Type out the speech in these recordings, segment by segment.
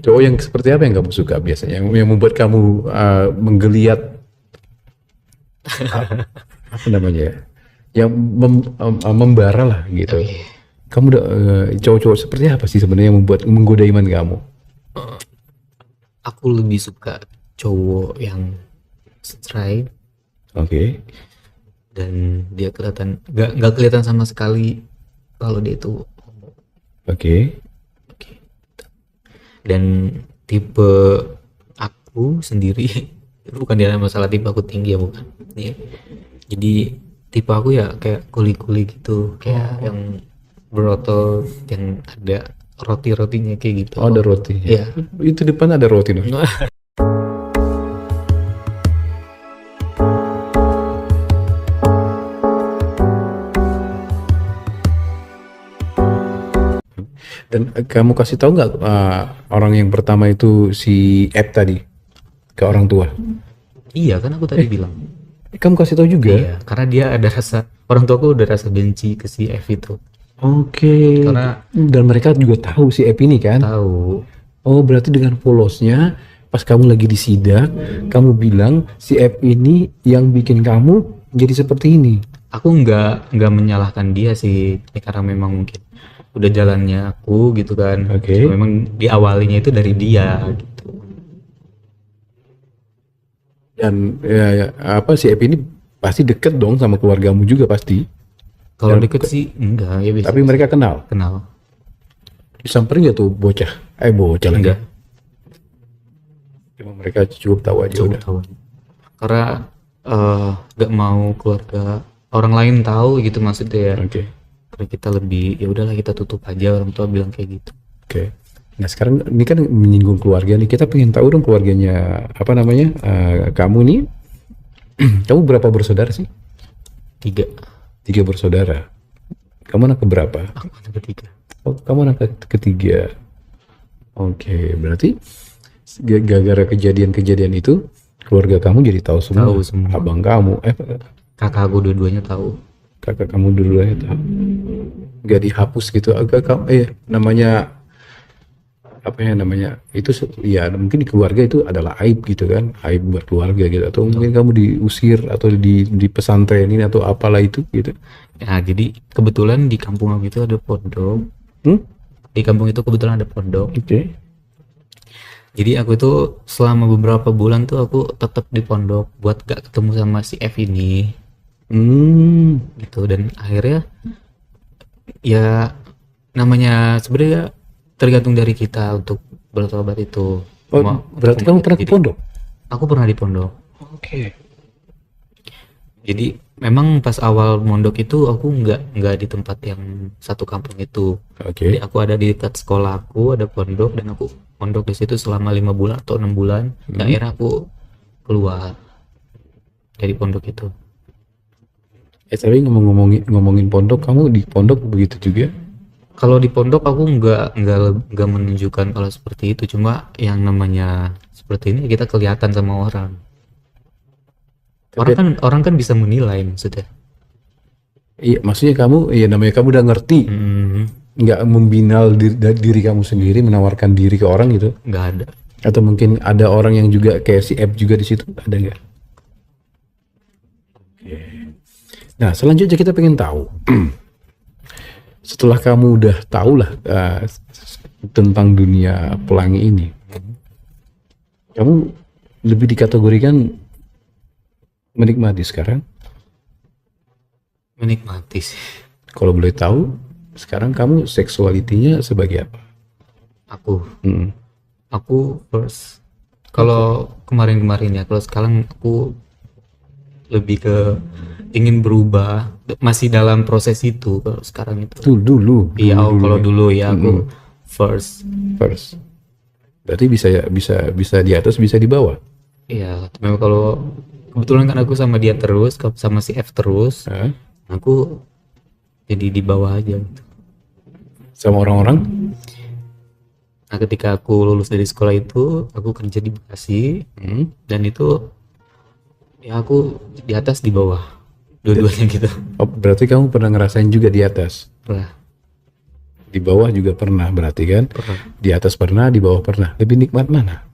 Cowok yang seperti apa yang kamu suka biasanya? Yang membuat kamu menggeliat, uh, apa namanya ya? Yang membara lah gitu. Oke. Kamu udah cowok-cowok seperti apa sih sebenarnya yang membuat menggoda iman kamu? Aku lebih suka cowok yang straight Oke. dan dia kelihatan nggak kelihatan sama sekali kalau dia itu homo. Oke. Oke. Dan tipe aku sendiri bukan dia masalah tipe aku tinggi ya, bukan ya. Jadi tipe aku ya kayak kuli-kuli gitu, kayak yang berotot, yang ada roti-rotinya kayak gitu. Oh, ada rotinya. Iya. Itu depan ada roti dong. Dan kamu kasih tahu nggak orang yang pertama itu si Ed tadi ke orang tua? Iya kan aku tadi bilang. Kamu kasih tahu juga? Iya, karena dia ada rasa, orang tuaku udah rasa benci ke si F itu. Oke. Karena Dan mereka juga tahu si Ed ini kan? tahu. Oh, berarti dengan polosnya pas kamu lagi di sidak, kamu bilang si Ed ini yang bikin kamu jadi seperti ini. Aku nggak menyalahkan dia sih, ini karena memang mungkin udah jalannya aku gitu kan. Oke. Cuma memang diawalinya itu dari dia gitu. Dan ya, apa si Ed ini pasti deket dong sama keluargamu juga pasti. Kalau deket sih enggak ya, bisa Tapi mereka kenal. kenal. Disamperin gak tuh bocah? Bocah lagi. Enggak, Cuma mereka cukup tahu aja cukup udah. tahu. Karena nggak mau keluarga orang lain tahu gitu maksudnya ya. Oke. Karena kita lebih, ya udahlah kita tutup aja, orang tua bilang kayak gitu. Oke. Nah sekarang ini kan menyinggung keluarga nih. Kita pengen tahu dong keluarganya apa namanya kamu nih. Kamu berapa bersaudara sih? 3. 3 bersaudara. Kamu anak keberapa? Aku anak ketiga. Oh, kamu anak ketiga. Oke, berarti gara-gara kejadian-kejadian itu keluarga kamu jadi tahu semua. Tahu semua. Abang kamu, Kakak aku dua-duanya tahu. kakak kamu dulu ya tahu. Gak dihapus gitu. Agak kamu, namanya apa ya namanya itu ya mungkin di keluarga itu adalah aib gitu kan, aib buat keluarga gitu, atau mungkin kamu diusir atau di pesantrenin atau apalah itu gitu. Ya, jadi kebetulan di kampung aku itu ada pondok. Di kampung itu kebetulan ada pondok. Oke. Jadi aku itu selama beberapa bulan tuh aku tetap di pondok buat gak ketemu sama si F ini gitu. Dan akhirnya ya namanya sebenarnya tergantung dari kita untuk bertobat itu. Oh, berarti kamu pernah ke Jadi, pondok? aku pernah di pondok. Oke. Jadi memang pas awal mondok itu aku nggak di tempat yang satu kampung itu. Jadi Oke. aku ada di dekat sekolah aku, ada pondok, dan aku pondok di situ selama 5 bulan atau 6 bulan. Dan akhirnya aku keluar dari pondok itu. Tapi ngomongin pondok, kamu di pondok begitu juga? Kalau di pondok aku nggak menunjukkan kalau seperti itu, cuma yang namanya seperti ini kita kelihatan sama orang. Orang kan bisa menilai maksudnya. Iya, maksudnya kamu, iya namanya kamu udah ngerti, nggak membina diri kamu sendiri, menawarkan diri ke orang gitu? Nggak ada. Atau mungkin ada orang yang juga kayak si App juga di situ, ada nggak? Oke. Nah, selanjutnya kita pengen tahu. Setelah kamu udah tahu lah tentang dunia pelangi ini, kamu lebih dikategorikan menikmati sekarang? Menikmati sih. Kalau boleh tahu, sekarang kamu seksualitinya sebagai apa? Aku first. Kalau kemarin-kemarin ya, kalau sekarang aku lebih ke ingin berubah, masih dalam proses itu. Kalau sekarang itu Dulu. iya, kalau dulu ya aku first. Berarti bisa di atas, bisa di bawah. Iya, memang kalau kebetulan kan aku sama dia terus, sama si F terus, aku jadi di bawah aja gitu. Sama orang-orang? Nah, ketika aku lulus dari sekolah itu, aku kerja di Bekasi, dan itu ya aku di atas di bawah, dua-duanya gitu. Oh, berarti kamu pernah ngerasain juga di atas? Lah, Di bawah juga pernah berarti kan? Pernah. Di atas pernah, di bawah pernah. Lebih nikmat mana?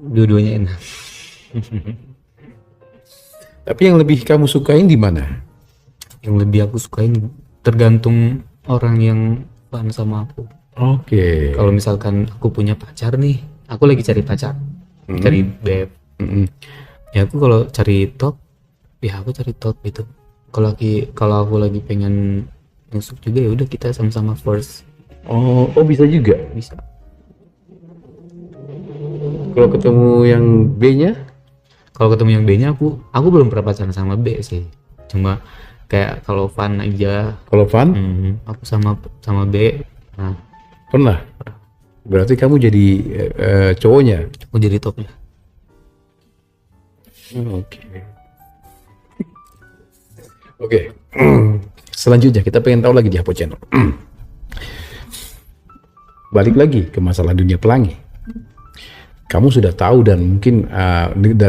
Dua-duanya enak. Tapi yang lebih kamu sukain di mana? Yang lebih aku sukain tergantung orang yang fun sama aku. Oke. Kalau misalkan aku punya pacar nih, aku lagi cari pacar, cari beb. Mm-mm. Ya aku kalau cari top, ya aku cari top gitu. Kalau aku lagi pengen nusuk juga, ya udah kita sama-sama first. Oh, bisa juga. Bisa. Kalau ketemu yang B-nya? Kalau ketemu yang B-nya, aku belum pernah pacaran sama B sih. Cuma kayak kalau fun aja. Kalau fun? Aku sama B. Nah, Pernah. Berarti kamu jadi cowoknya? aku jadi topnya. Oke. Oke. Selanjutnya kita pengen tahu lagi di Hapo Channel. Balik lagi ke masalah dunia pelangi. Kamu sudah tahu dan mungkin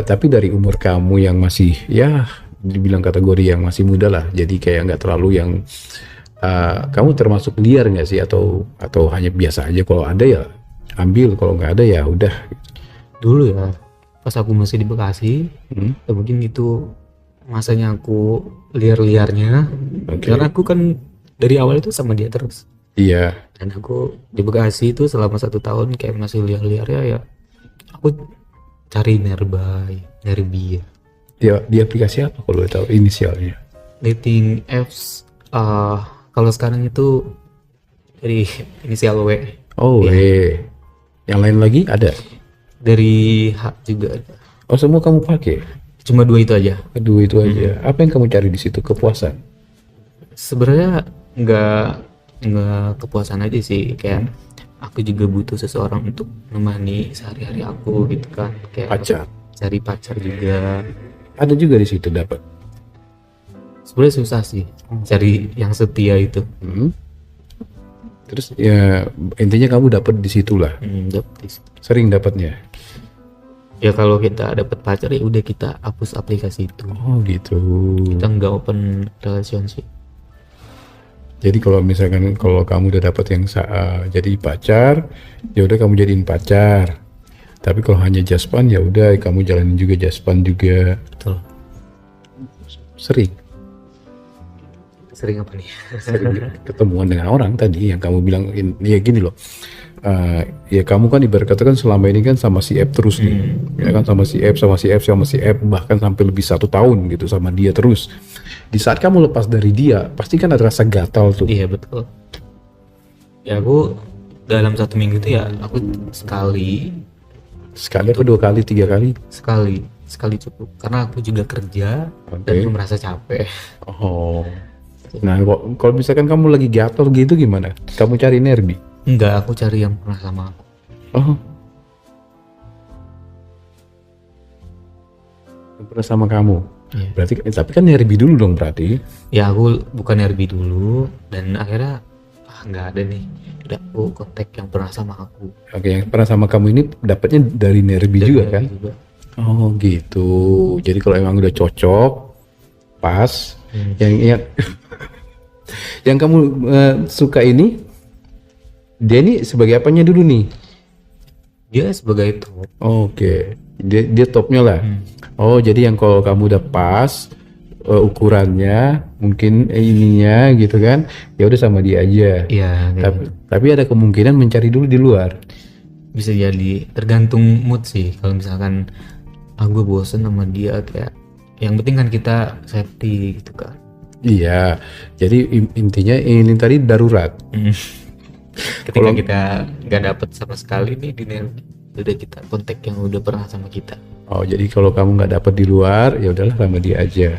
tapi dari umur kamu yang masih ya dibilang kategori yang masih muda lah. Jadi kayak nggak terlalu yang kamu termasuk liar nggak sih atau hanya biasa aja, kalau ada ya ambil, kalau nggak ada ya udah. Dulu ya, pas aku masih di Bekasi, ya mungkin itu masanya aku liar-liarnya. Oke. Karena aku kan dari awal itu sama dia terus. Iya. Dan aku di Bekasi itu selama 1 tahun kayak masih liar-liarnya ya. Aku cari nearby, nyari dia. Di aplikasi apa kalau tahu inisialnya? Dating apps, kalau sekarang itu dari inisial W. Oh, yang lain lagi ada? Dari H juga ada. Oh, semua kamu pakai? Cuma 2 itu aja. Kedua itu aja. Apa yang kamu cari di situ? Kepuasan? Sebenarnya nggak kepuasan aja sih, kayak aku juga butuh seseorang untuk menemani sehari-hari aku gitu kan, kayak Pacar? cari pacar juga. Ada juga di situ dapat? Sebenarnya susah sih cari yang setia itu. Terus ya intinya kamu dapat di situ lah. Dapet di situ. Sering dapatnya? Ya kalau kita dapat pacar ya udah kita hapus aplikasi itu. Oh gitu. Kita nggak open relationship. Jadi kalau misalkan kalau kamu udah dapat yang jadi pacar, ya udah kamu jadiin pacar. Tapi kalau hanya jaspan ya udah kamu jalanin juga jaspan juga. Betul. Sering apa nih? Sering ketemuan dengan orang tadi yang kamu bilang ya gini loh. Ya kamu kan ibarat kata kan selama ini kan sama si F terus nih, ya kan sama si F bahkan sampai lebih 1 tahun gitu sama dia terus. Di saat kamu lepas dari dia, pasti kan ada rasa gatal tuh. Iya betul. Ya aku dalam 1 minggu itu ya aku sekali Apa 2 kali, 3 kali? sekali cukup, karena aku juga kerja dan Oke. aku merasa capek. Oh. Nah, kalau misalkan kamu lagi gatal gitu gimana? Kamu cari Nerbi? Enggak, aku cari yang pernah sama aku. Oh. Yang pernah sama kamu. Iya. Berarti tapi kan Nerbi dulu dong berarti. Ya aku bukan RB dulu, dan akhirnya nggak ada nih. Udah aku kontak yang pernah sama aku. Oke, yang pernah sama kamu ini dapatnya dari Nerbi Dan juga RB kan? juga. Oh gitu. Jadi kalau emang udah cocok, pas, yang kamu suka ini, dia ini sebagai apanya dulu nih? Dia sebagai top. Oke, dia topnya lah. Oh jadi yang kalau kamu udah pas ukurannya, mungkin ininya gitu kan, ya udah sama dia aja. Iya, kayak gitu. Tapi ada kemungkinan mencari dulu di luar. Bisa jadi, tergantung mood sih. Kalau misalkan gue bosen sama dia, kayak yang penting kan kita safety gitu kan. Iya, jadi intinya ini tadi darurat. Ketika kita nggak dapet sama sekali nih di Nerbi, udah kita kontak yang udah pernah sama kita. Oh jadi kalau kamu nggak dapet di luar, ya udahlah sama dia aja.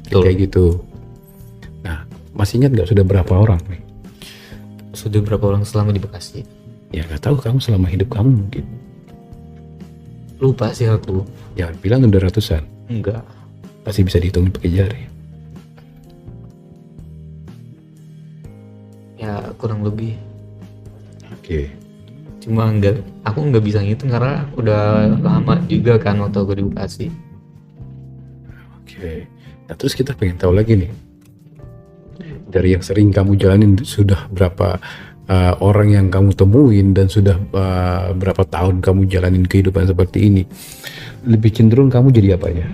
Betul. Kayak gitu. Nah, masih ingat nggak sudah berapa orang nih? Sudah berapa orang selama di Bekasi? Ya nggak tahu, kamu selama hidup kamu mungkin. Lupa sih aku. Jangan bilang udah ratusan. Enggak. Pasti bisa dihitung pakai jari. Ya kurang lebih. Oke. Cuma aku nggak bisa ngitung karena udah lama juga kan waktu aku di Bekasi. Oke. Nah terus kita pengen tahu lagi nih. Dari yang sering kamu jalanin, sudah berapa orang yang kamu temuin, dan sudah berapa tahun kamu jalanin kehidupan seperti ini, lebih cenderung kamu jadi apa ya?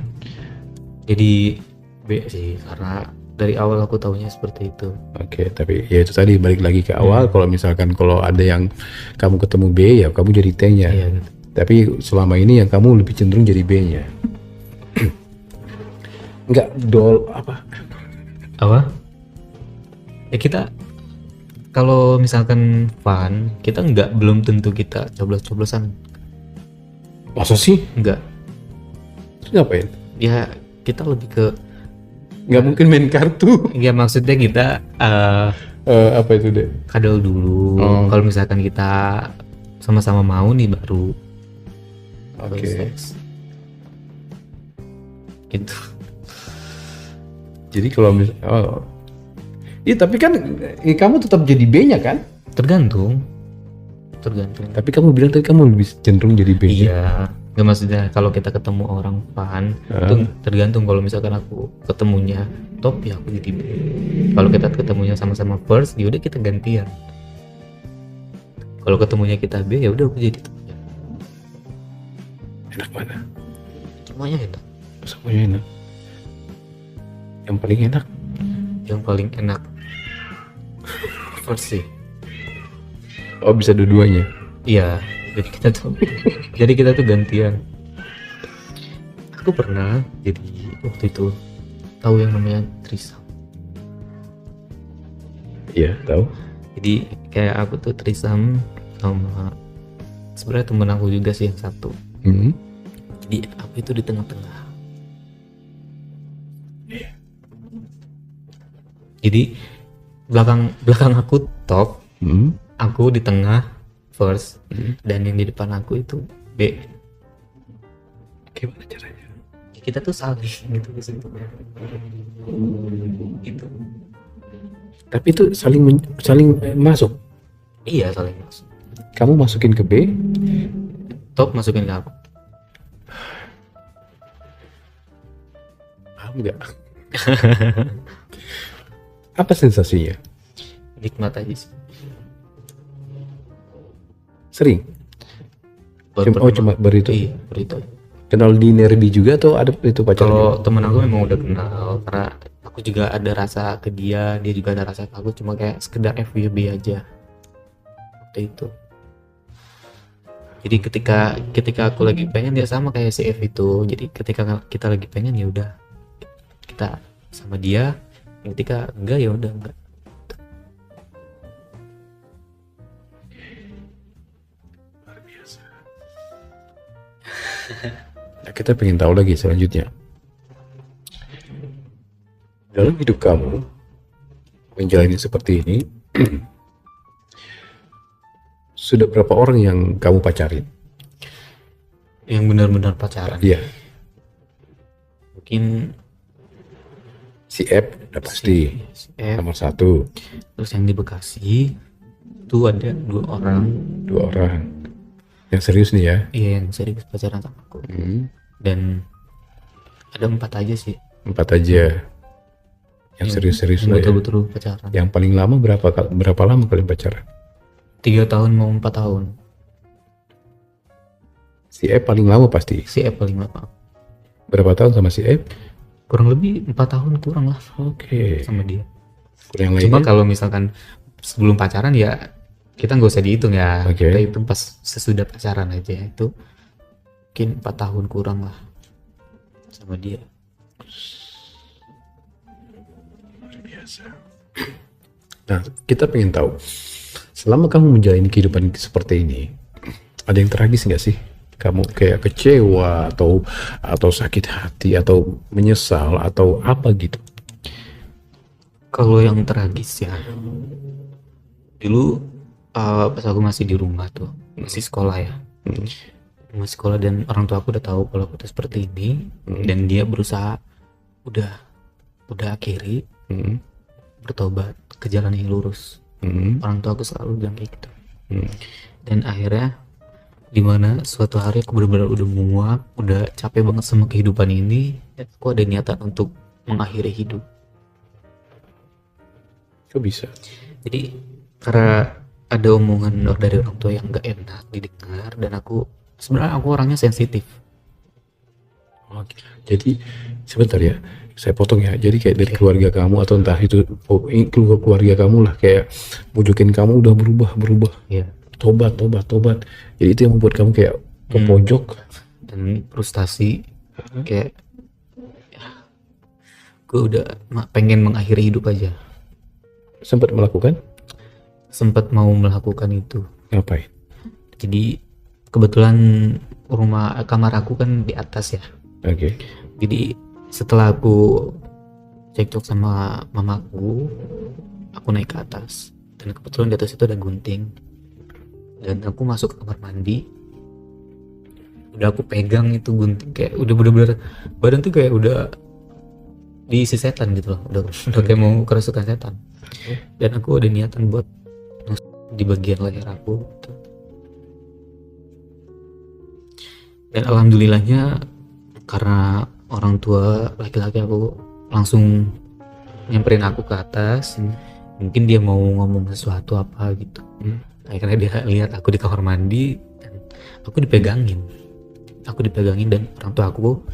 Jadi B sih, karena dari awal aku taunya seperti itu. Oke, tapi ya itu tadi balik lagi ke awal. Kalau misalkan kalau ada yang kamu ketemu B, ya kamu jadi T-nya. Iya gitu. Tapi selama ini yang kamu lebih cenderung jadi B-nya. Enggak apa? Ya kita kalau misalkan fun, kita belum tentu kita coblos-coblosan. Masa sih? Enggak. Terus ngapain? Ya kita lebih ke, Nggak mungkin main kartu. ya maksudnya kita Apa itu deh? kadal dulu. Kalau misalkan kita sama-sama mau nih baru Oke. seks. Gitu. Jadi kalau iya, tapi kan kamu tetap jadi B-nya kan? Tergantung. Tapi kamu bilang tadi kamu lebih cenderung jadi B-nya. Iya. Nggak, maksudnya kalau kita ketemu orang fun itu tergantung. Kalau misalkan aku ketemunya top, ya aku jadi B. Kalau kita ketemunya sama-sama first, ya udah kita gantian. Kalau ketemunya kita B, ya udah aku jadi top. Enak mana? Semuanya enak. Semuanya enak. Yang paling enak? Yang paling enak first sih. Oh, bisa dua-duanya. Iya, jadi kita tuh gantian. Aku pernah jadi waktu itu tahu yang namanya threesome. Iya, tahu. Jadi kayak aku tuh threesome sama sebenarnya temen aku juga sih yang satu. Jadi aku itu di tengah-tengah. Jadi belakang aku top, aku di tengah first, dan yang di depan aku itu B. Gimana caranya? Kita tuh saling gitu ke situ. Gitu. Tapi itu saling masuk. Iya, saling masuk. Kamu masukin ke B, Top masukin ke aku. paham nggak? Apa sensasinya? Nikmat aja sih. Sering? Cuma baru itu? Iya, baru itu. Kenal di Nerbi juga atau ada itu pacarnya? Kalau temen aku memang udah kenal, karena aku juga ada rasa ke dia juga ada rasa ke aku, cuma kayak sekedar FWB aja waktu itu. Jadi ketika aku lagi pengen, dia sama kayak si F itu. Jadi ketika kita lagi pengen, ya udah kita sama dia. Ketika enggak, ya udah enggak. Luar biasa. Nah, kita pengen tahu lagi selanjutnya. Dalam hidup kamu menjalani seperti ini, sudah berapa orang yang kamu pacarin? Yang benar-benar pacaran. Iya. Mungkin Si F udah pasti si F. nomor 1. Terus yang di Bekasi itu ada 2 orang. 2 orang. Yang serius nih ya? Iya, yang serius pacaran sama aku. Dan ada 4 aja sih. 4 aja. Yang serius-serius lah ya. Betul-betul pacaran. Yang paling lama berapa lama kalian pacaran? 3 tahun mau 4 tahun. Si F paling lama pasti. Si F paling lama. Berapa tahun sama si F? Kurang lebih 4 tahun kurang lah Oke. sama dia. Yang Cuma lainnya? kalau misalkan sebelum pacaran ya kita nggak usah dihitung ya. Oke. Kita hitung pas sesudah pacaran aja, itu mungkin 4 tahun kurang lah sama dia. Nah, kita pengen tahu, selama kamu menjalani kehidupan seperti ini, ada yang tragis nggak sih? Kamu kayak kecewa atau sakit hati atau menyesal atau apa gitu? Kalau yang tragis ya, dulu pas aku masih di rumah tuh, masih sekolah ya, masih sekolah, dan orang tua aku udah tahu kalau aku tuh seperti ini, dan dia berusaha udah akhiri bertobat ke jalan yang lurus. Orang tua aku selalu bilang kayak gitu. Dan akhirnya dimana suatu hari aku benar-benar udah muak, udah capek banget sama kehidupan ini, aku ada niatan untuk mengakhiri hidup. Kok bisa? Jadi karena ada omongan dari orang tua yang nggak enak didengar, dan sebenarnya aku orangnya sensitif. Oke. Jadi sebentar ya, saya potong ya. Jadi kayak dari keluarga kamu atau entah itu keluarga kamu lah kayak bujukin kamu udah berubah. Ya. Tobat. Jadi itu yang membuat kamu kayak ke pojok. Dan frustasi, kayak gue udah pengen mengakhiri hidup aja. Sempat Sempat mau melakukan itu. ngapain? Jadi kebetulan kamar aku kan di atas ya. Oke. Jadi setelah aku cekcok sama mamaku, aku naik ke atas, dan kebetulan di atas itu ada gunting, dan aku masuk ke kamar mandi. Udah aku pegang itu gunting, kayak udah bener-bener badan tuh kayak udah diisi setan gitu loh, udah kayak mau kerasukan setan. Dan aku ada niatan buat di bagian leher aku gitu. Dan alhamdulillahnya karena orang tua laki-laki aku langsung nyamperin aku ke atas. Mungkin dia mau ngomong sesuatu apa gitu. Akhirnya dia lihat aku di kamar mandi dan aku dipegangin dan orang tua aku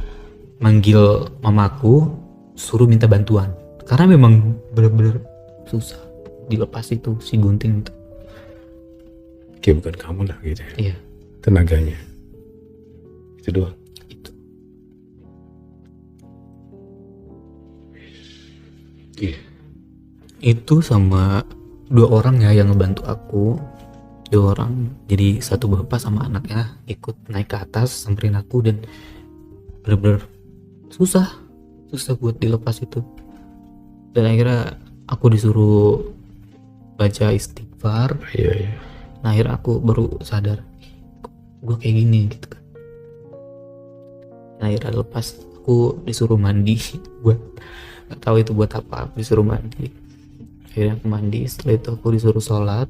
manggil mamaku suruh minta bantuan karena memang bener-bener susah dilepas itu si gunting itu. Kayak bukan kamu lah gitu ya. Iya, Tenaganya. Itu doang. itu. Iya. Itu sama 2 orang ya yang ngebantu aku. 2 orang, jadi satu bapak sama anaknya ikut naik ke atas samperin aku, dan bener-bener susah buat dilepas itu. Dan akhirnya aku disuruh baca istighfar. Iya. Nah akhirnya aku baru sadar gue kayak gini gitu kan. Nah, akhirnya lepas, aku disuruh mandi. Buat nggak tahu itu buat apa, aku disuruh mandi. Akhirnya aku mandi, setelah itu aku disuruh sholat,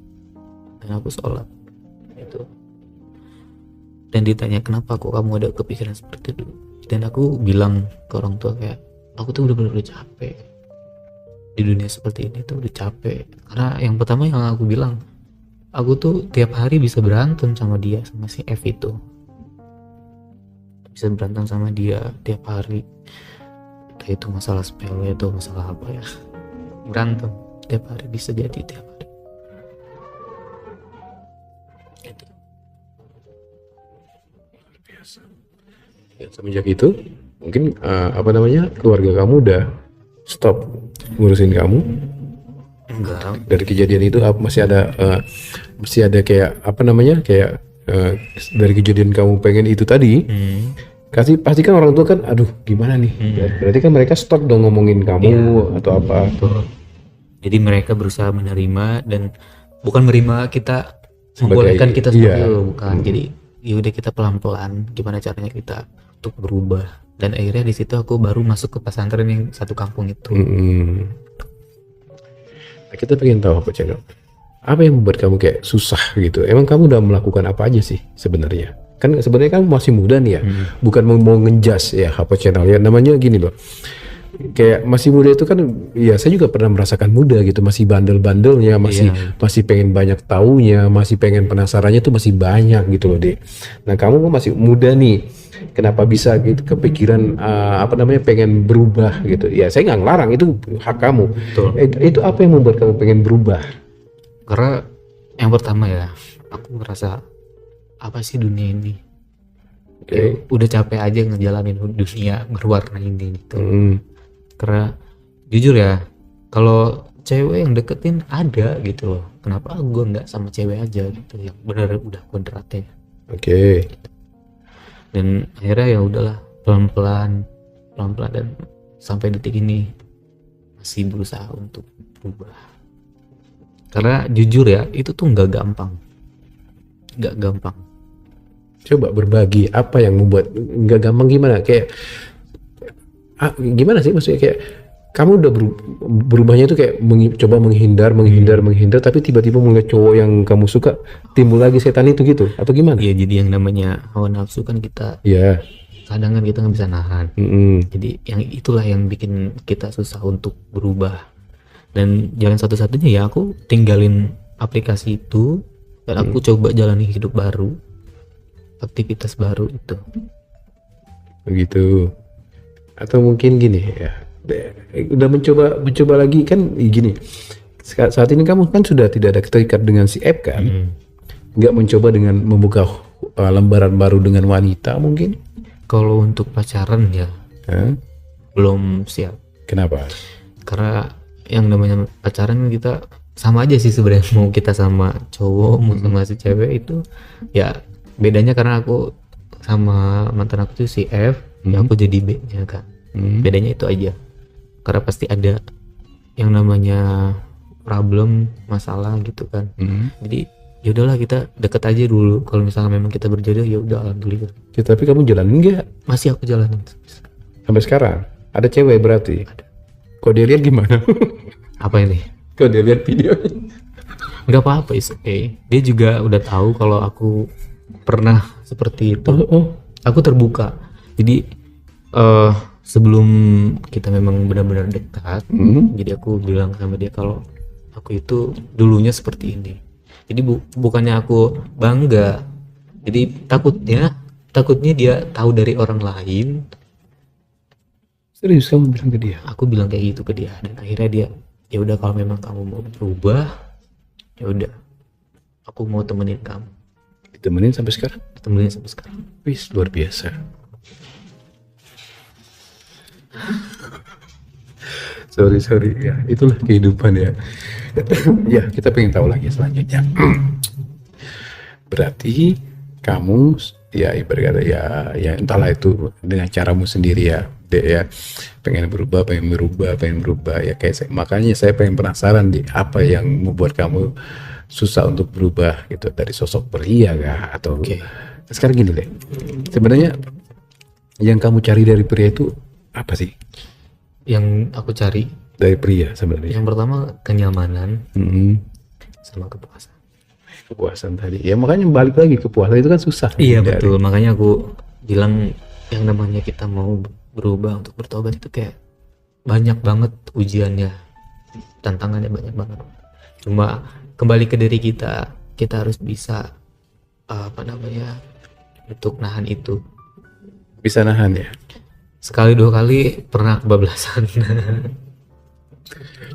dan aku sholat itu. Dan ditanya kenapa kok kamu ada kepikiran seperti itu, dan aku bilang ke orang tua kayak aku tuh udah capek di dunia seperti ini tuh, udah capek. Karena yang pertama yang aku bilang, aku tuh tiap hari bisa berantem sama dia, sama si F itu, bisa berantem sama dia tiap hari. Entah itu masalah sepele, itu masalah apa ya, berantem tiap hari, bisa jadi tiap hari gitu. Ya, semenjak itu mungkin keluarga kamu udah stop ngurusin kamu. Enggak, Dari kejadian itu masih ada kayak dari kejadian kamu pengen itu tadi. Pasti kan orang tua kan aduh gimana nih. Berarti kan mereka stop dong ngomongin kamu atau apa. jadi mereka berusaha menerima, dan bukan menerima kita membolehkan kita seperti itu, bukan. Jadi yaudah kita pelan-pelan gimana caranya kita untuk berubah. Dan akhirnya di situ aku baru masuk ke pesantren yang satu kampung itu. Nah, kita pengen tahu apa channel. Apa yang membuat kamu kayak susah gitu? Emang kamu udah melakukan apa aja sih sebenarnya? Kan sebenarnya kamu masih muda nih ya. Bukan mau ngejas ya apa channel ya. Namanya gini loh. Kayak masih muda itu kan ya saya juga pernah merasakan muda gitu, masih bandel-bandelnya, masih pengen banyak taunya, masih pengen penasarannya tuh masih banyak gitu loh, Dek. Nah, kamu kan masih muda nih. Kenapa bisa gitu kepikiran pengen berubah gitu? Ya saya nggak ngelarang, itu hak kamu. Itu apa yang membuat kamu pengen berubah? Karena yang pertama ya, aku ngerasa apa sih dunia ini? Kayak udah capek aja ngejalanin dunia berwarna ini gitu. Karena jujur ya, kalau cewek yang deketin ada gitu loh, kenapa gue nggak sama cewek aja gitu yang bener udah kodratnya. Dan akhirnya ya udahlah, pelan-pelan dan sampai detik ini masih berusaha untuk berubah. Karena jujur ya, itu tuh nggak gampang. Coba berbagi apa yang membuat nggak gampang, gimana? Kayak gimana sih maksudnya, kayak kamu udah berubahnya itu kayak coba menghindar, tapi tiba-tiba melihat cowok yang kamu suka, timbul lagi setan itu gitu, atau gimana? Iya, jadi yang namanya hawa nafsu kan kita kadang kan kita nggak bisa nahan. Jadi yang itulah yang bikin kita susah untuk berubah. Dan jalan satu-satunya ya aku tinggalin aplikasi itu dan aku coba jalani hidup baru, aktivitas baru itu. Begitu. Atau mungkin gini ya, udah mencoba lagi kan gini. Saat ini kamu kan sudah tidak ada terikat dengan si app kan? Nggak mencoba dengan membuka lembaran baru dengan wanita mungkin? Kalau untuk pacaran ya Hah? belum siap, Kenapa? karena yang namanya pacaran kita sama aja sih sebenarnya, mau kita sama cowok mau sama si cewek itu ya bedanya karena aku sama mantan aku tuh si F, ya aku jadi B nya kan. Bedanya itu aja, karena pasti ada yang namanya problem, masalah gitu kan. Jadi ya udahlah kita deket aja dulu, kalau misalnya memang kita berjodoh ya udah alhamdulillah. Ya, tapi kamu jalanin nggak Masih aku jalanin sampai sekarang? Ada cewek berarti? Kok dia lihat gimana? apa ini. Kok dia lihat videonya? Nggak apa-apa, is okay. Dia juga udah tahu kalau aku pernah seperti itu. Aku terbuka. Jadi sebelum kita memang benar-benar dekat, jadi aku bilang sama dia kalau aku itu dulunya seperti ini. Jadi bukannya aku bangga. Jadi takutnya dia tahu dari orang lain. Serius kamu bilang ke dia? Aku bilang kayak gitu ke dia, dan akhirnya dia ya udah kalau memang kamu mau berubah ya udah aku mau temenin kamu. Ditemenin sampai sekarang? Temenin sampai sekarang. Wis, luar biasa. Sorry ya, itulah kehidupan ya. Ya, kita pengen tahu lagi selanjutnya. Berarti kamu ya ibarat kata ya entahlah itu dengan caramu sendiri ya, Dek ya. Pengen berubah ya kayak makanya saya pengen penasaran di apa yang membuat kamu susah untuk berubah gitu dari sosok pria kah atau sekarang gini deh. Sebenarnya yang kamu cari dari pria itu apa sih? Yang aku cari Dari pria sebenarnya. yang pertama kenyamanan sama kepuasan. Kepuasan tadi. Ya makanya balik lagi kepuasan itu kan susah. Iya betul, makanya aku bilang yang namanya kita mau berubah untuk bertobat itu kayak banyak banget ujiannya, tantangannya banyak banget. Cuma kembali ke diri kita harus bisa untuk nahan itu. Bisa nahan ya. Sekali dua kali pernah kebablasan.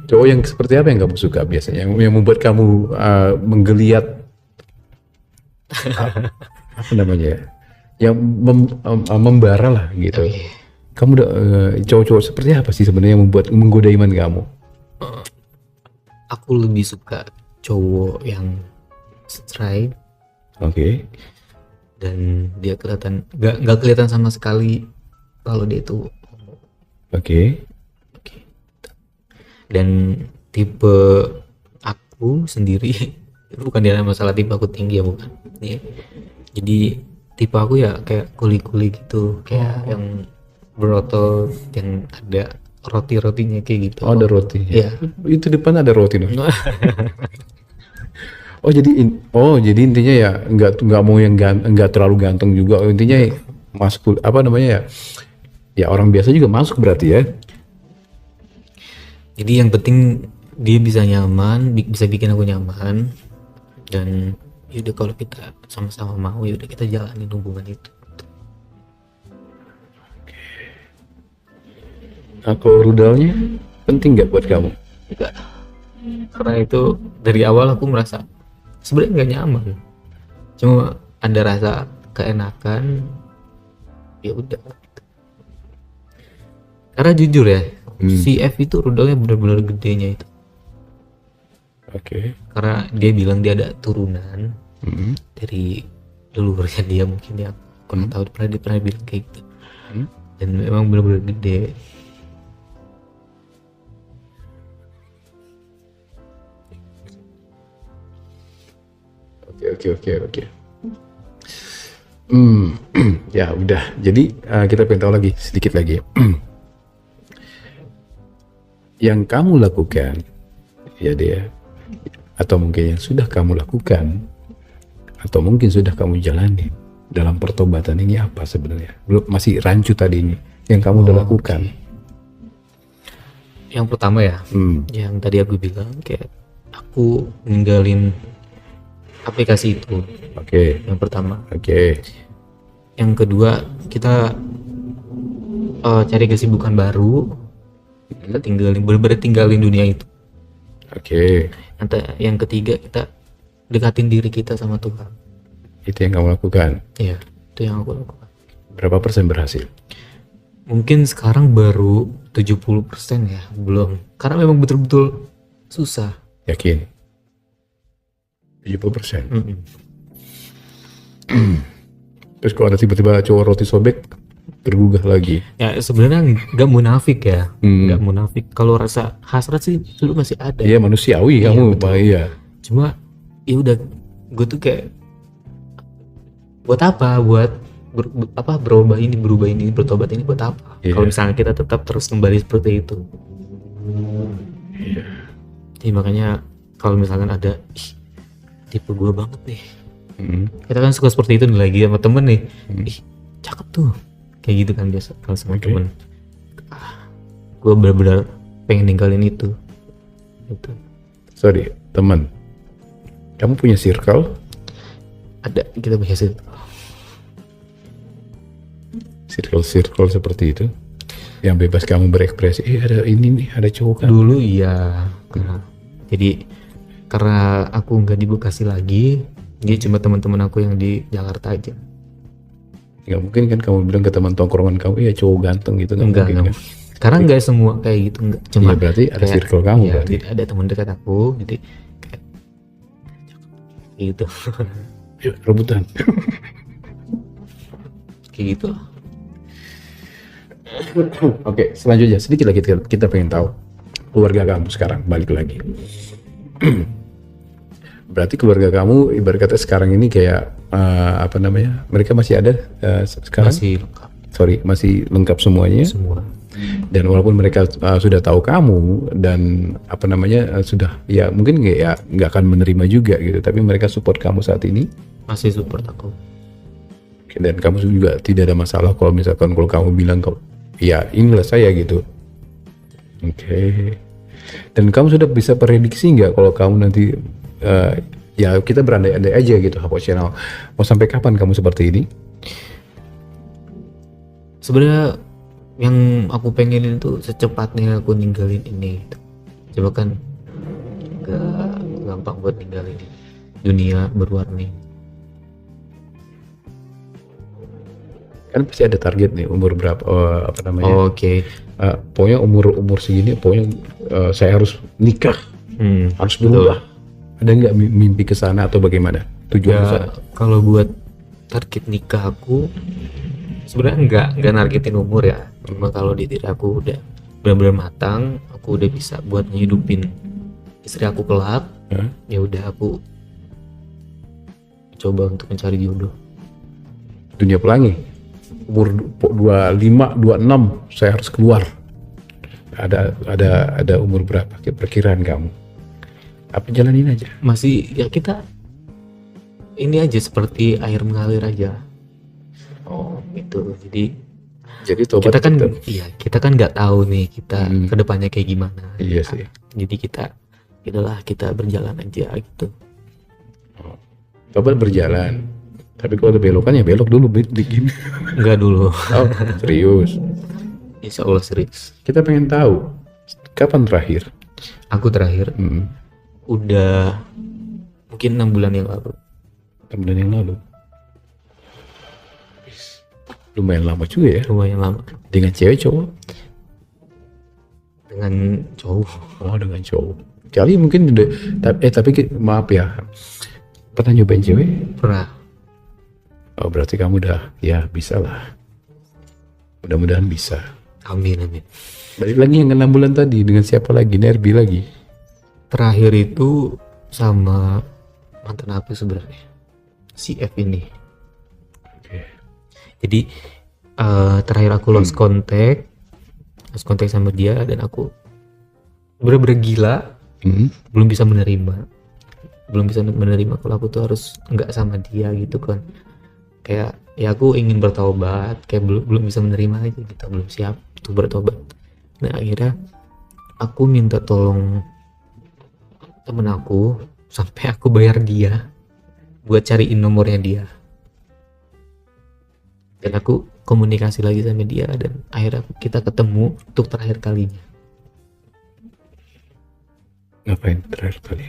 Cowok yang seperti apa yang kamu suka biasanya? Yang membuat kamu menggeliat apa namanya ya? Yang membara lah gitu. Kamu cowok-cowok seperti apa sih sebenarnya yang membuat menggoda iman kamu? Aku lebih suka cowok yang straight. Dan dia kelihatan nggak kelihatan sama sekali kalau dia itu dan tipe aku sendiri bukan dia masalah tipe aku tinggi ya, bukan ya. Jadi tipe aku ya kayak kuli-kuli gitu, kayak yang berotot, yang ada roti-rotinya kayak gitu. Oh, ada roti. Ya. Itu depan ada roti dong. jadi intinya ya nggak mau yang nggak terlalu ganteng juga, intinya maskul apa namanya ya orang biasa juga masuk berarti ya. Jadi yang penting dia bisa nyaman, bisa bikin aku nyaman, dan yaudah kalau kita sama-sama mau yaudah kita jalanin hubungan itu. Nah, kalau rudalnya penting nggak buat kamu? Enggak, karena itu dari awal aku merasa sebenarnya nggak nyaman, cuma ada rasa keenakan, ya udah. Karena jujur ya, si F itu rudalnya benar-benar gedenya itu. Karena dia bilang dia ada turunan dari leluhurnya dia, mungkin ya aku nggak tahu, pernah bilang kayak gitu. Dan memang benar-benar gede. Oke. Ya udah. Jadi kita pengen tahu lagi sedikit lagi. Yang kamu lakukan, ya dia, atau mungkin yang sudah kamu lakukan, atau mungkin sudah kamu jalani dalam pertobatan ini apa sebenarnya? Belum, masih rancu tadi ini yang kamu udah lakukan. Yang pertama ya, yang tadi aku bilang kayak aku ninggalin aplikasi itu. Oke. Yang pertama. Oke. Yang kedua kita cari kesibukan baru. Kita tinggalin, bener-bener tinggalin dunia itu. Oke. Yang ketiga kita dekatin diri kita sama Tuhan. Itu yang kamu lakukan. Iya, itu yang aku lakukan. Berapa persen berhasil? Mungkin sekarang baru 70% ya, belum. Karena memang betul-betul susah. Yakin? 70%. Terus kalau ada tiba-tiba cowok roti sobek, tergugah lagi. Ya sebenarnya nggak munafik ya, nggak munafik. Kalau rasa hasrat sih dulu masih ada. Iya manusiawi Iya, kamu, betul. iya. Cuma ya udah, gue tuh kayak buat apa? Buat berubah ini, bertobat ini buat apa? Iya. Kalau misalnya kita tetap terus kembali seperti itu. Iya. Jadi makanya kalau misalkan ada tipe gue banget nih, kita kan suka seperti itu nih, lagi sama temen nih, cakep tuh, kayak gitu kan biasa kalau sama temen. Gue benar-benar pengen ninggalin itu. Sorry, teman. Kamu punya circle? Ada, kita punya Circle seperti itu yang bebas kamu berekspresi. Ada ini nih, ada cowok kan? dulu iya. Jadi karena aku nggak di Bekasi lagi, dia cuma teman-teman aku yang di Jakarta aja. Nggak mungkin kan kamu bilang ke teman tongkrongan kamu, iya cowok ganteng gitu, nggak mungkin kan? Karena nggak semua kayak gitu, nggak. Cuma Ya berarti ada kayak, circle kamu ya, berarti. ada teman dekat aku, jadi kayak gitu. Yuk, rebutan. Kayak gitu. Oke, selanjutnya sedikit lagi kita pengen tahu keluarga kamu sekarang, balik lagi. Berarti keluarga kamu ibarat kata sekarang ini kayak apa namanya? Mereka masih ada sekarang? Masih lengkap Masih lengkap semuanya. semua. Dan walaupun mereka sudah tahu kamu dan apa namanya sudah ya mungkin nggak akan menerima juga gitu, tapi mereka support kamu saat ini. Masih support aku. Oke, dan kamu juga tidak ada masalah kalau misalkan kalau kamu bilang kau ya inilah saya gitu. Oke. Dan kamu sudah bisa prediksi nggak kalau kamu nanti ya kita berandai-andai aja gitu Hapo Channel mau sampai kapan kamu seperti ini? Sebenarnya yang aku pengenin itu secepatnya aku ninggalin ini gitu. Coba kan gak gampang buat ninggalin dunia berwarna. Kan pasti ada target nih umur berapa apa namanya? Oke. Pokoknya umur segini pokoknya saya harus nikah, harus berubah. Ada nggak mimpi ke sana atau bagaimana tujuan ke sana? Ya, kalau buat target nikah aku sebenarnya nggak nargetin umur ya. Cuma kalau di diri aku udah benar-benar matang, aku udah bisa buat ngehidupin istri aku kelak. Ya udah aku coba untuk mencari jodoh. Dunia pelangi. Umur 25, 26 saya harus keluar. Ada umur berapa perkiraan kamu? Apa jalanin aja? Masih ya kita ini aja seperti air mengalir aja. Oh gitu. Jadi tobat kita kan tetap. iya, kita kan nggak tahu nih kita kedepannya kayak gimana. Iya sih. Jadi kita berjalan aja gitu. Tobat berjalan. Tapi kalau ada belokan ya belok dulu bikin. Enggak dulu. Oh, serius. Insya Allah serius. Kita pengen tahu kapan terakhir? Aku terakhir udah mungkin 6 bulan yang lalu. 6 bulan yang lalu. Lumayan lama juga ya. Lumayan lama. Dengan cewek cowok? Dengan cowok. Oh, dengan cowok. Kali mungkin udah tapi maaf ya. Pernah nyobain cewek? Pernah. Oh, berarti kamu udah ya bisa lah. Mudah-mudahan bisa. Amin. Balik lagi yang 6 bulan tadi dengan siapa lagi? Nerbi lagi. Terakhir itu sama mantan aku sebenarnya. Si F ini. Oke. Jadi terakhir aku lost contact sama dia dan aku bener-bener gila. Belum bisa menerima kalau aku tuh harus nggak sama dia gitu kan. Kayak ya aku ingin bertobat, kayak belum bisa menerima aja gitu, belum siap untuk bertobat. Nah akhirnya aku minta tolong temen aku sampai aku bayar dia buat cariin nomornya dia, dan aku komunikasi lagi sama dia, dan akhirnya kita ketemu untuk terakhir kalinya. Ngapain terakhir kali?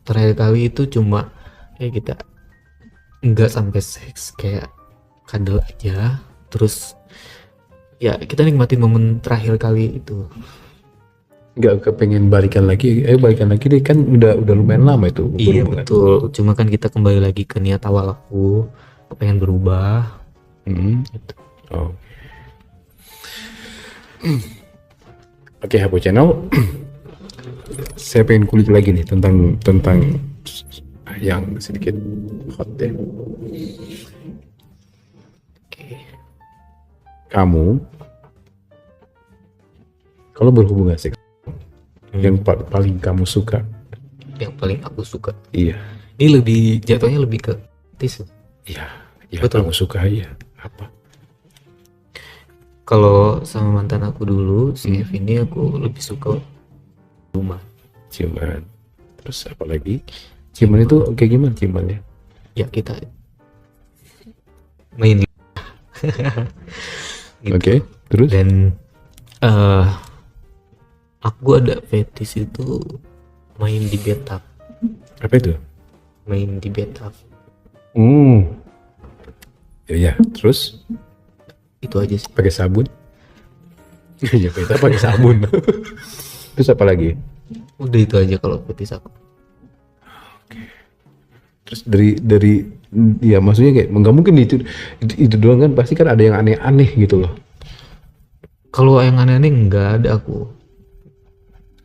Terakhir kali itu cuma kayak kita nggak sampai seks, kayak kadal aja, terus ya kita nikmatin momen terakhir kali itu. Nggak kepengen balikan lagi deh, kan udah lumayan lama itu Iya berhubungan. betul, cuma kan kita kembali lagi ke niat awal aku pengen berubah gitu. Oh. Oke, Hapo Channel. Saya pengen kulik lagi nih tentang yang sedikit hot deh. Oke. Kamu kalau berhubungan seks yang paling kamu suka, Yang paling aku suka iya ini lebih jatuhnya lebih ke tis. ya Betul. kamu suka ya apa? Kalau sama mantan aku dulu si F ini aku lebih suka rumah. Ciuman. Terus apa lagi? Ciuman itu kayak gimana ciumannya? Ya kita main gitu. Oke, terus? Dan aku ada fetish itu main di bathtub. Apa itu? Main di bathtub Ya, terus itu aja sih. pakai sabun? Ya kita pakai sabun. Terus apa lagi? Udah itu aja kalau fetish aku. Terus dari ya maksudnya kayak nggak mungkin itu doang kan, pasti kan ada yang aneh-aneh gitu loh. Kalau yang aneh-aneh nggak ada aku.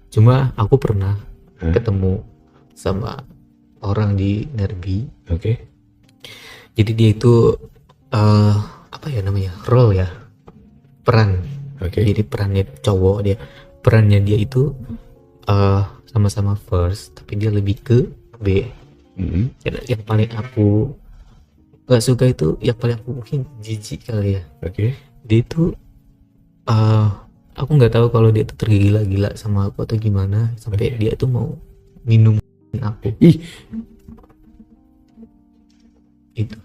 Cuma aku pernah ketemu sama orang di Nerbi. Oke. Jadi dia itu apa ya namanya, role ya, peran. Oke. Jadi perannya cowok, dia perannya dia itu sama-sama first, tapi dia lebih ke B. Yang paling aku gak suka itu, yang paling aku mungkin jijik kali ya. Oke. Dia itu aku nggak tahu kalau dia tuh tergila-gila sama aku atau gimana, sampai dia tuh mau minum aku. Ih, Itu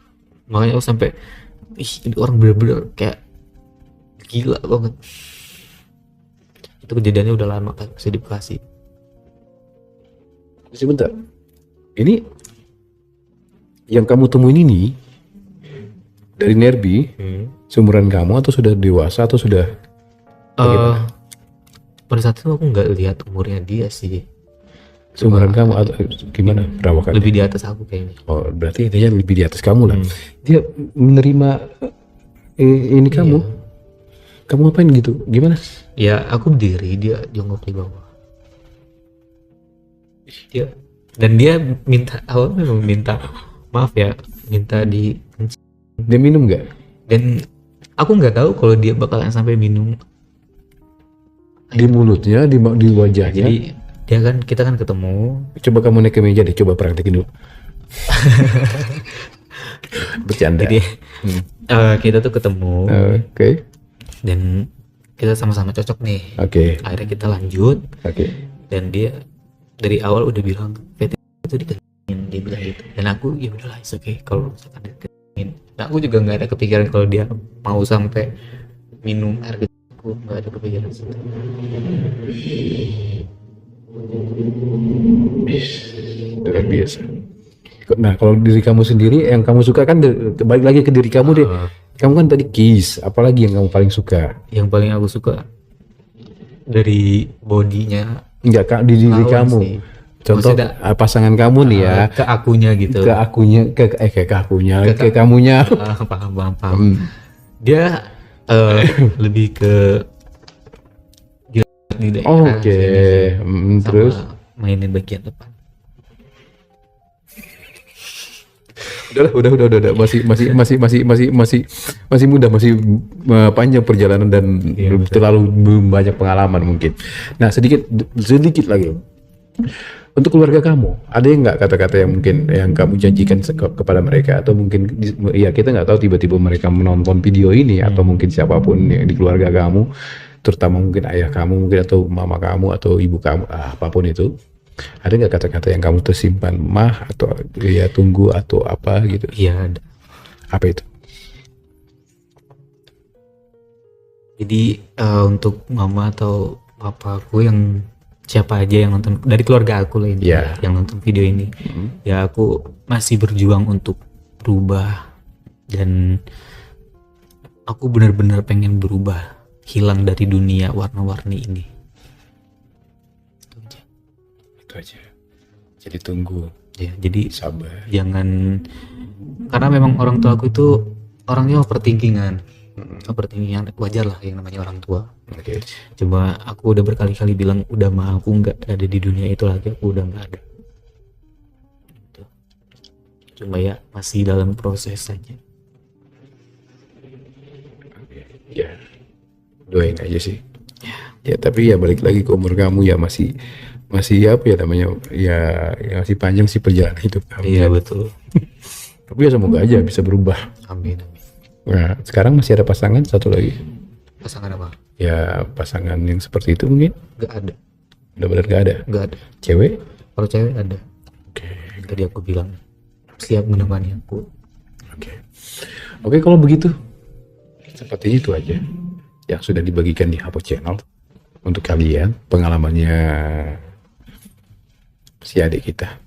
makanya aku sampai ini orang bener-bener kayak gila banget. Itu kejadiannya udah lama kan, masih di Bekasi. sebentar. Ini yang kamu temuin ini dari Nerbi, seumuran kamu atau sudah dewasa atau sudah? Pada saat itu aku nggak lihat umurnya dia sih. Seumuran kamu atau gimana perawakannya? Lebih di atas aku kayaknya. Oh, berarti intinya lebih di atas kamu lah. Dia menerima ini kamu. Kamu ngapain gitu? Gimana? Ya aku berdiri, dia jongkok di bawah. Dia minta, awalnya memang minta maaf ya, minta di. Dia minum nggak? Dan aku nggak tahu kalau dia bakalan sampai minum. Di mulutnya, di wajahnya. Jadi dia kan, kita kan ketemu. Coba kamu naik ke meja deh, coba praktekin dulu. Bercanda. Jadi kita tuh ketemu. Oke. Dan kita sama-sama cocok nih. Oke. Akhirnya kita lanjut. Oke. Dan dia dari awal udah bilang fetish itu dikencingin, dia bilang gitu. Dan aku ya udahlah, oke kalau misalkan dikencingin. Nah, aku juga nggak ada kepikiran kalau dia mau sampai minum air gitu. Aku nggak ada kepikiran situ. Luar biasa. Nah, kalau diri kamu sendiri yang kamu suka kan balik lagi ke diri kamu deh. Kamu kan tadi kiss, apalagi yang kamu paling suka? Yang paling aku suka dari bodinya. Enggak, Kak, di diri kamu. Sih. Contoh pasangan kamu nih ya. Ke akunya gitu. Ke akunya, ke akunya, ke kamunya. Paham. Dia lebih ke di daerah. Oke. Terus mainin bagian depan. Udah. Masih muda, masih panjang perjalanan dan terlalu belum banyak pengalaman mungkin. Nah, sedikit lagi. Untuk keluarga kamu, ada yang nggak kata-kata yang mungkin yang kamu janjikan kepada mereka, atau mungkin ya kita nggak tahu tiba-tiba mereka menonton video ini atau mungkin siapapun yang di keluarga kamu terutama mungkin ayah kamu mungkin atau mama kamu atau ibu kamu, apapun itu, ada nggak kata-kata yang kamu tersimpan, mah atau ya tunggu atau apa gitu? Iya ada. Apa itu? Jadi untuk mama atau papa aku, yang siapa aja yang nonton dari keluarga aku lah ini, Iya. yang nonton video ini, ya aku masih berjuang untuk berubah, dan aku benar-benar pengen berubah, hilang dari dunia warna-warni ini. Itu aja. Itu aja. Jadi tunggu, Ya, jadi sabar. jangan, karena memang orang tua aku itu orangnya overthinkingan. Overthinkingan wajar lah, yang namanya orang tua. Oke. Cuma aku udah berkali-kali bilang, udah mah aku nggak ada di dunia itu lagi, aku udah nggak ada. Gitu. Cuma ya masih dalam proses saja. Ya, doain aja sih. Ya tapi ya balik lagi ke umur kamu ya masih apa ya namanya ya masih panjang sih perjalanan hidup kamu. Iya betul. Tapi ya semoga aja bisa berubah. Amin amin. Nah sekarang masih ada pasangan satu lagi. Pasangan apa? Ya pasangan yang seperti itu mungkin Nggak ada. udah benar gak ada. Nggak ada. Cewek? Kalau cewek ada. Oke. Tadi aku bilang siap menemani aku. Oke kalau begitu sepertinya itu aja yang sudah dibagikan di Hapo Channel untuk kalian, pengalamannya si adik kita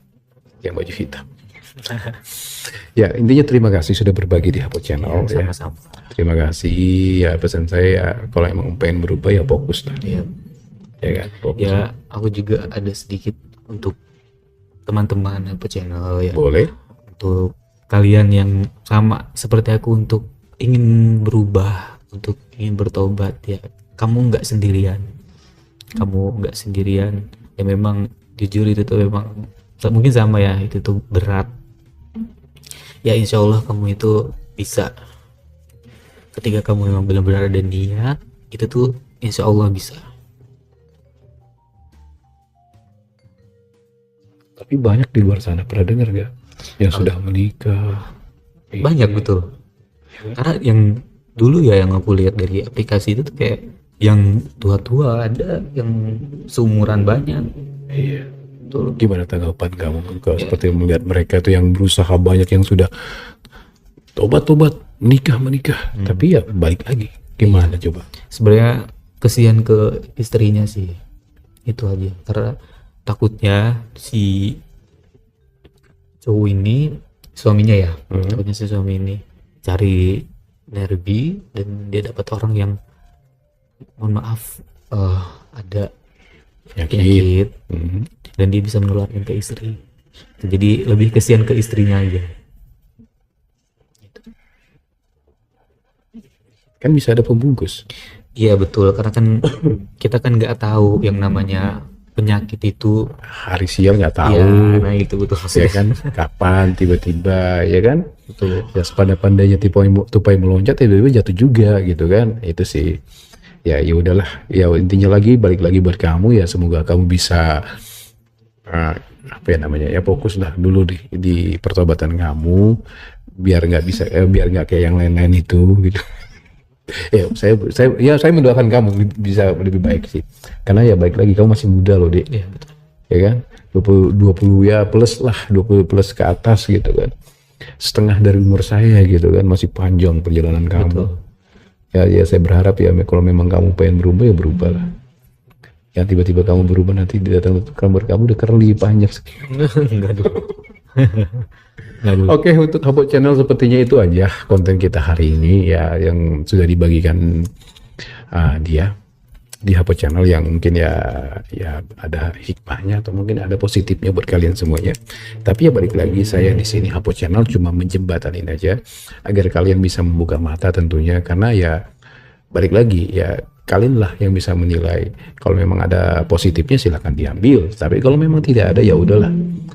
yang baju hitam. Ya intinya terima kasih sudah berbagi di Hapo Channel ya. Sama-sama. Terima kasih ya, pesan saya ya, kalau emang pengen berubah ya fokus lah Iya. ya kan, fokus. Ya aku juga ada sedikit untuk teman-teman apa channel ya. Boleh. Untuk kalian yang sama seperti aku, untuk ingin berubah, untuk ingin bertobat, ya kamu nggak sendirian. Kamu nggak sendirian. Ya memang jujur itu tuh memang mungkin sama ya, itu tuh berat. Ya insya Allah kamu itu bisa. Ketika kamu memang benar-benar ada niat, itu tuh insya Allah bisa. Tapi banyak di luar sana, pernah dengar gak yang sudah menikah? Banyak betul. Karena yang dulu ya yang aku lihat dari aplikasi itu tuh kayak yang tua-tua ada, yang seumuran banyak. Iya. Betul. Gimana tanggapan kamu kalau seperti melihat mereka itu yang berusaha banyak, yang sudah tobat menikah, tapi ya balik lagi, gimana coba? Sebenarnya kesian ke istrinya sih, itu aja. Karena takutnya si cowok ini, suaminya ya, takutnya si suami ini cari energi dan dia dapat orang yang, mohon maaf, ada penyakit dan dia bisa menularkan ke istri. Jadi lebih kesian ke istrinya aja. Kan bisa ada pembungkus. Iya betul, karena kan kita kan nggak tahu yang namanya penyakit itu. Hari sial nggak tahu. Ya, nah itu betul. Ya kan, kapan tiba-tiba, ya kan? Betul. Ya sepandai-pandainya tupai meloncat, tiba-tiba jatuh juga gitu kan? Itu sih. Ya udahlah. Ya intinya balik lagi buat kamu ya, semoga kamu bisa apa ya namanya ya, fokus lah dulu di pertobatan kamu, biar nggak kayak yang lain-lain itu gitu. Ya saya mendoakan kamu bisa lebih baik sih, karena ya baik lagi kamu masih muda loh, Dek. Iya betul. Ya kan, 20 ya plus lah, 20 plus ke atas gitu kan, setengah dari umur saya gitu kan, masih panjang perjalanan kamu. Betul. Ya saya berharap ya kalau memang kamu pengen berubah ya berubah lah. Yang tiba-tiba kamu berubah nanti datang rambut kamu udah curly panjang segini. Enggak dulu. Enggak dulu. Oke, untuk Hapo Channel sepertinya itu aja konten kita hari ini ya, yang sudah dibagikan dia di Hapo Channel, yang mungkin ya ada hikmahnya atau mungkin ada positifnya buat kalian semuanya. Tapi ya balik lagi, saya di sini Hapo Channel cuma menjembatanin aja agar kalian bisa membuka mata tentunya, karena ya balik lagi ya kalian lah yang bisa menilai. Kalau memang ada positifnya silahkan diambil, tapi kalau memang tidak ada ya udahlah,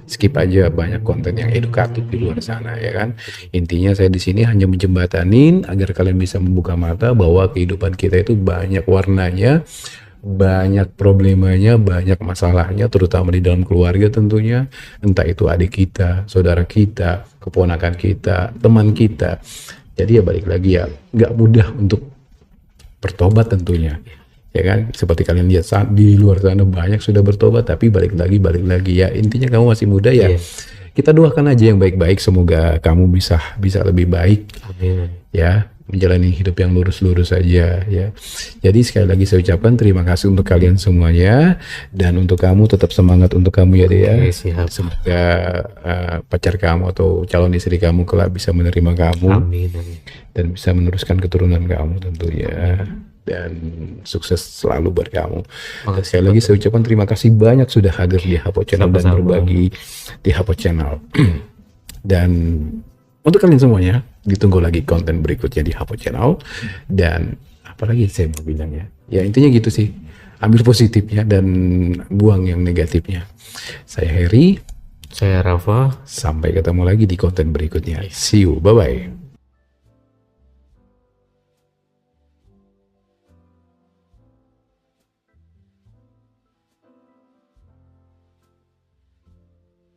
skip aja. Banyak konten yang edukatif di luar sana ya kan. Intinya saya di sini hanya menjembatanin agar kalian bisa membuka mata bahwa kehidupan kita itu banyak warnanya, banyak problemanya, banyak masalahnya, terutama di dalam keluarga tentunya, entah itu adik kita, saudara kita, keponakan kita, teman kita. Jadi ya balik lagi ya, nggak mudah untuk bertobat tentunya. ya kan, seperti kalian lihat saat di luar sana banyak sudah bertobat tapi balik lagi ya. Intinya kamu masih muda ya, Iya. kita doakan aja yang baik-baik, semoga kamu bisa lebih baik Amin. ya, menjalani hidup yang lurus-lurus saja ya. Jadi sekali lagi saya ucapkan terima kasih untuk kalian semuanya, dan untuk kamu tetap semangat untuk kamu ya dia. Oke, siap. Semoga pacar kamu atau calon istri kamu kelak bisa menerima kamu Amin. Amin. dan bisa meneruskan keturunan kamu tentunya, dan sukses selalu buat kamu. Dan Makasih, sekali lagi saya ucapkan terima kasih banyak sudah hadir di Hapo Channel dan Sama-sama. berbagi di Hapo Channel. Dan untuk kalian semuanya, ditunggu lagi konten berikutnya di Hapo Channel. Dan apalagi saya mau bilang ya, ya intinya gitu sih, ambil positifnya dan buang yang negatifnya. Saya Heri, Saya Rafa. sampai ketemu lagi di konten berikutnya. See you, bye bye.